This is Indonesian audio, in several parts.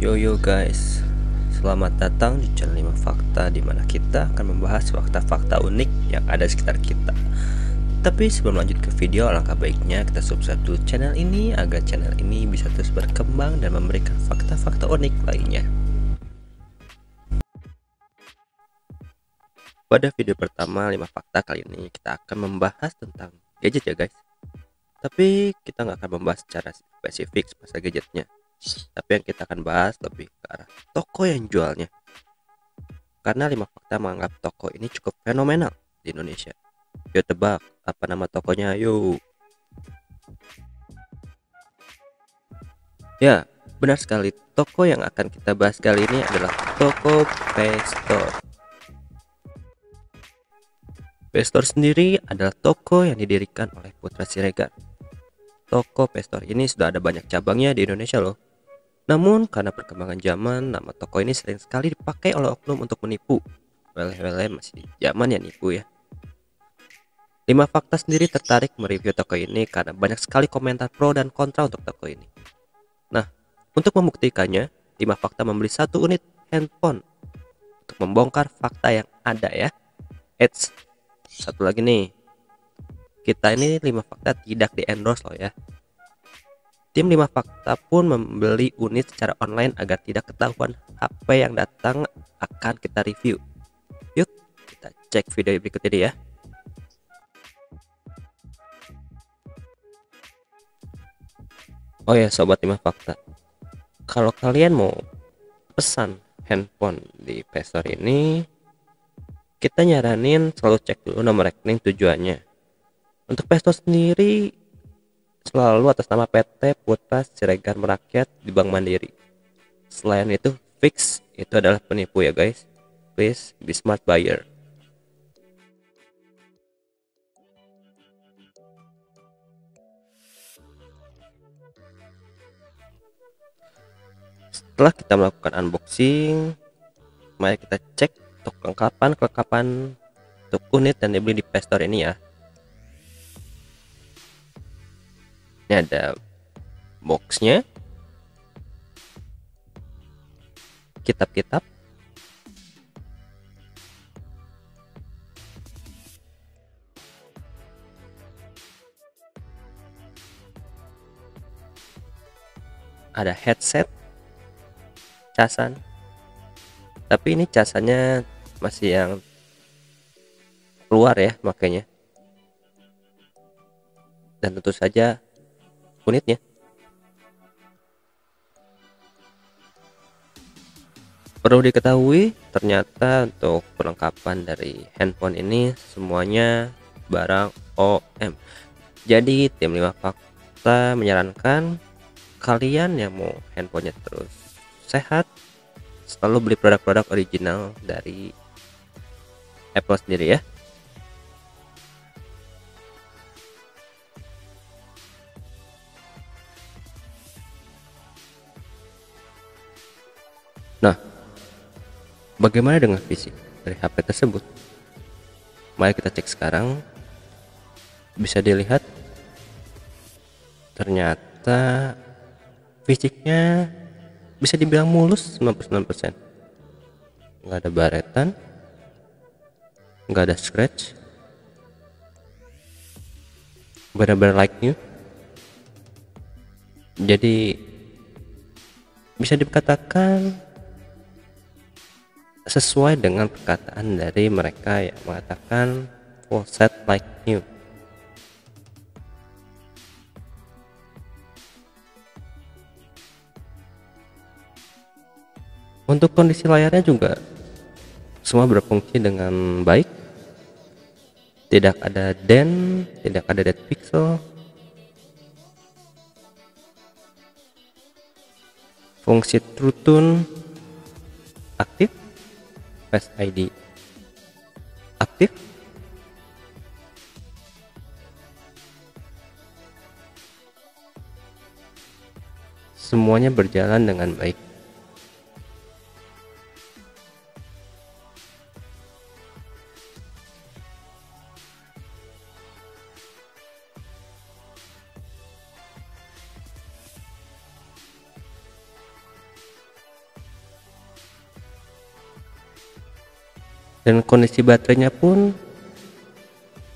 Yo yo guys, selamat datang di channel 5 Fakta, di mana kita akan membahas fakta-fakta unik yang ada di sekitar kita. Tapi sebelum lanjut ke video, alangkah baiknya kita subscribe dulu channel ini agar channel ini bisa terus berkembang dan memberikan fakta-fakta unik lainnya. Pada video pertama 5 Fakta kali ini kita akan membahas tentang gadget ya guys. Tapi kita nggak akan membahas secara spesifik masalah gadgetnya, tapi yang kita akan bahas lebih ke arah toko yang jualnya. Karena 5 Fakta menganggap toko ini cukup fenomenal di Indonesia. Yo tebak, apa nama tokonya? Yo. Ya, benar sekali. Toko yang akan kita bahas kali ini adalah toko P-Store. P-Store sendiri adalah toko yang didirikan oleh Putra Siregar. Toko P-Store ini sudah ada banyak cabangnya di Indonesia loh. Namun karena perkembangan zaman, nama toko ini sering sekali dipakai oleh oknum untuk menipu. Wele-wele masih zaman ya nipu ya. 5 Fakta sendiri tertarik mereview toko ini karena banyak sekali komentar pro dan kontra untuk toko ini. Nah, untuk membuktikannya, 5 Fakta membeli satu unit handphone untuk membongkar fakta yang ada ya. Eits, satu lagi nih, kita ini 5 Fakta tidak di endorse loh ya. Tim 5 Fakta pun membeli unit secara online agar tidak ketahuan HP yang datang akan kita review. Yuk kita cek video berikut ini ya. Oh ya sobat 5 Fakta, kalau kalian mau pesan handphone di P-Store ini, kita nyaranin selalu cek dulu nomor rekening tujuannya. Untuk P-Store sendiri selalu atas nama PT Putra Siregar Merakyat di Bank Mandiri. Selain itu fix itu adalah penipu ya guys. Please be smart buyer. Setelah kita melakukan unboxing, mari kita cek untuk kelengkapan untuk unit yang dibeli di P-Store ini ya. Ini ada boxnya, kitab-kitab, ada headset, casan, tapi ini casannya masih yang keluar ya makanya, dan tentu saja unitnya. Perlu diketahui, ternyata untuk perlengkapan dari handphone ini semuanya barang OM. Jadi tim 5 Fakta menyarankan kalian yang mau handphonenya terus sehat, selalu beli produk-produk original dari Apple sendiri ya. Nah, bagaimana dengan fisik dari HP tersebut? Mari kita cek sekarang. Bisa dilihat ternyata fisiknya bisa dibilang mulus 99%. Nggak ada baretan, nggak ada scratch, benar-benar like new. Jadi bisa dikatakan sesuai dengan perkataan dari mereka yang mengatakan full set like new. Untuk kondisi layarnya juga semua berfungsi dengan baik, tidak ada dent, tidak ada dead pixel. Fungsi True Tone aktif, Face ID aktif, semuanya berjalan dengan baik. dan kondisi baterainya pun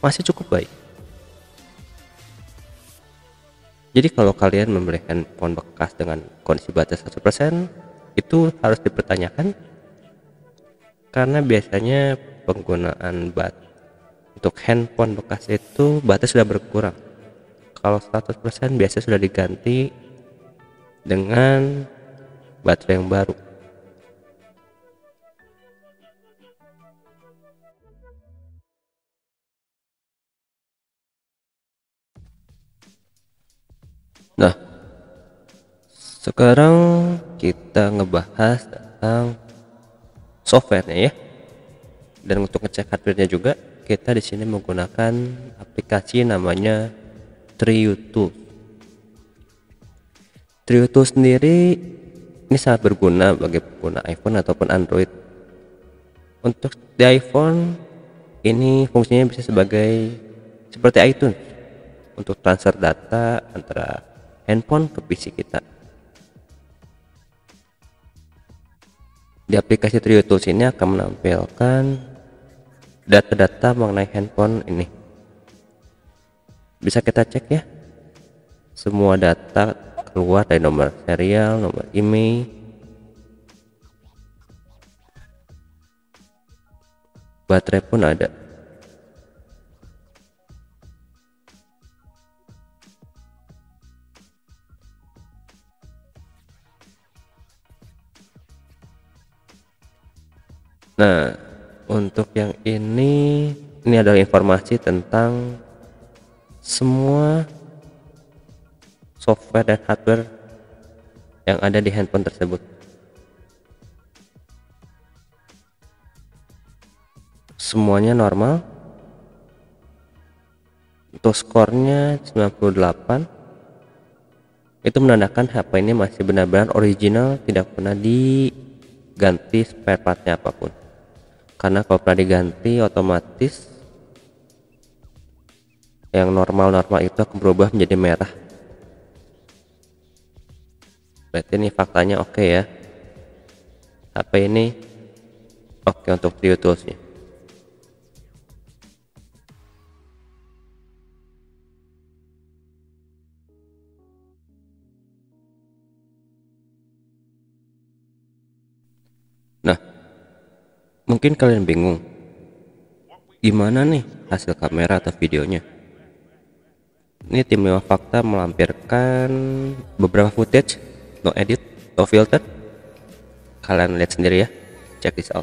masih cukup baik. Jadi kalau kalian membeli handphone bekas dengan kondisi baterai 100%, itu harus dipertanyakan, karena biasanya penggunaan untuk handphone bekas itu baterai sudah berkurang. Kalau 100% biasanya sudah diganti dengan baterai yang baru. Nah, sekarang kita ngebahas tentang softwarenya ya. Dan untuk ngecek hardware-nya juga, kita di sini menggunakan aplikasi namanya TriuTools. TriuTools sendiri ini sangat berguna bagi pengguna iPhone ataupun Android. Untuk di iPhone ini fungsinya bisa seperti iTunes untuk transfer data antara handphone ke PC kita. Di aplikasi TriuTools ini akan menampilkan data-data mengenai handphone ini. Bisa kita cek ya, semua data keluar dari nomor serial, nomor IMEI, baterai pun ada. Nah, untuk yang ini adalah informasi tentang semua software dan hardware yang ada di handphone tersebut. Semuanya normal. Untuk skornya 98. Itu menandakan HP ini masih benar-benar original, tidak pernah diganti spare partnya apapun. Karena kalau pernah diganti, otomatis yang normal-normal itu akan berubah menjadi merah. Berarti ini faktanya oke ya, HP ini oke untuk TriuTools-nya. Nah, mungkin kalian bingung, gimana nih hasil kamera atau videonya? Ini tim 5 Fakta melampirkan beberapa footage, no edit, no filter. Kalian lihat sendiri ya, check this out.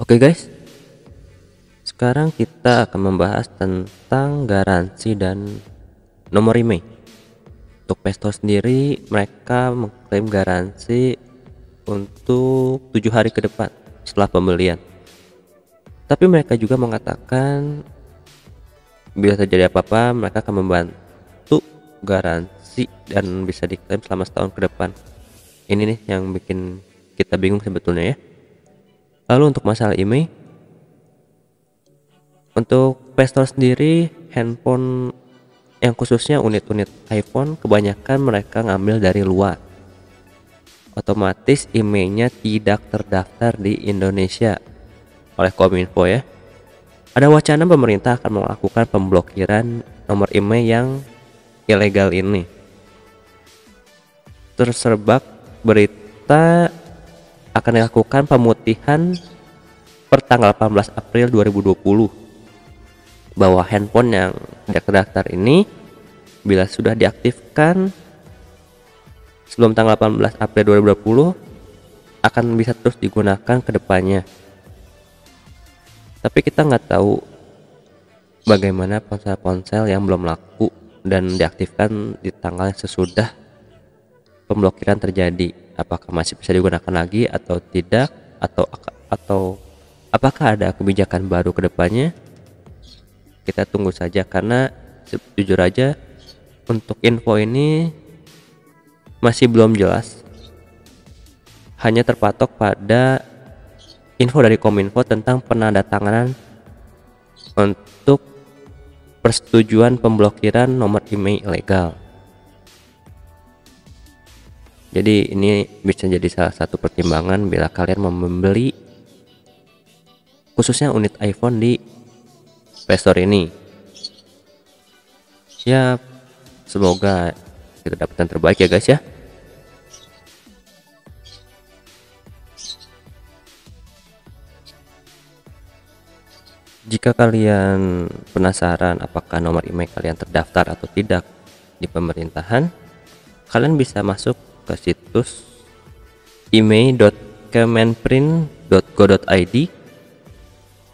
Oke guys, sekarang kita akan membahas tentang garansi dan nomor email. Untuk Playstore sendiri, mereka mengklaim garansi untuk 7 hari ke depan setelah pembelian. Tapi mereka juga mengatakan bila terjadi apa-apa, mereka akan membantu garansi dan bisa diklaim selama setahun ke depan. Ini nih yang bikin kita bingung sebetulnya ya. Lalu untuk masalah email, untuk Playstore sendiri, handphone yang khususnya unit-unit iPhone kebanyakan mereka ngambil dari luar. Otomatis emailnya tidak terdaftar di Indonesia oleh Kominfo ya. Ada wacana pemerintah akan melakukan pemblokiran nomor email yang ilegal ini. Terserbak berita akan dilakukan pemutihan per tanggal 18 April 2020 bahwa handphone yang tidak terdaftar ini bila sudah diaktifkan sebelum tanggal 18 April 2020 akan bisa terus digunakan ke depannya. Tapi kita nggak tahu bagaimana ponsel-ponsel yang belum laku dan diaktifkan di tanggal yang sesudah pemblokiran terjadi, apakah masih bisa digunakan lagi atau tidak, atau apakah ada kebijakan baru ke depannya. Kita tunggu saja, karena jujur aja untuk info ini masih belum jelas, hanya terpatok pada info dari Kominfo tentang penandatanganan untuk persetujuan pemblokiran nomor email ilegal. Jadi ini bisa jadi salah satu pertimbangan bila kalian membeli khususnya unit iPhone di Playstore ini. Ya, semoga kita dapat yang terbaik ya guys ya. Jika kalian penasaran apakah nomor email kalian terdaftar atau tidak di pemerintahan, kalian bisa masuk ke situs email.kemenprint.go.id.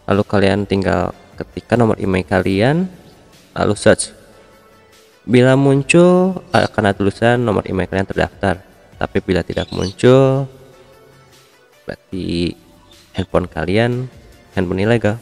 lalu kalian tinggal ketikkan nomor email kalian, lalu search. Bila muncul akan ada tulisan nomor email kalian terdaftar, tapi bila tidak muncul berarti handphone kalian handphone ilegal.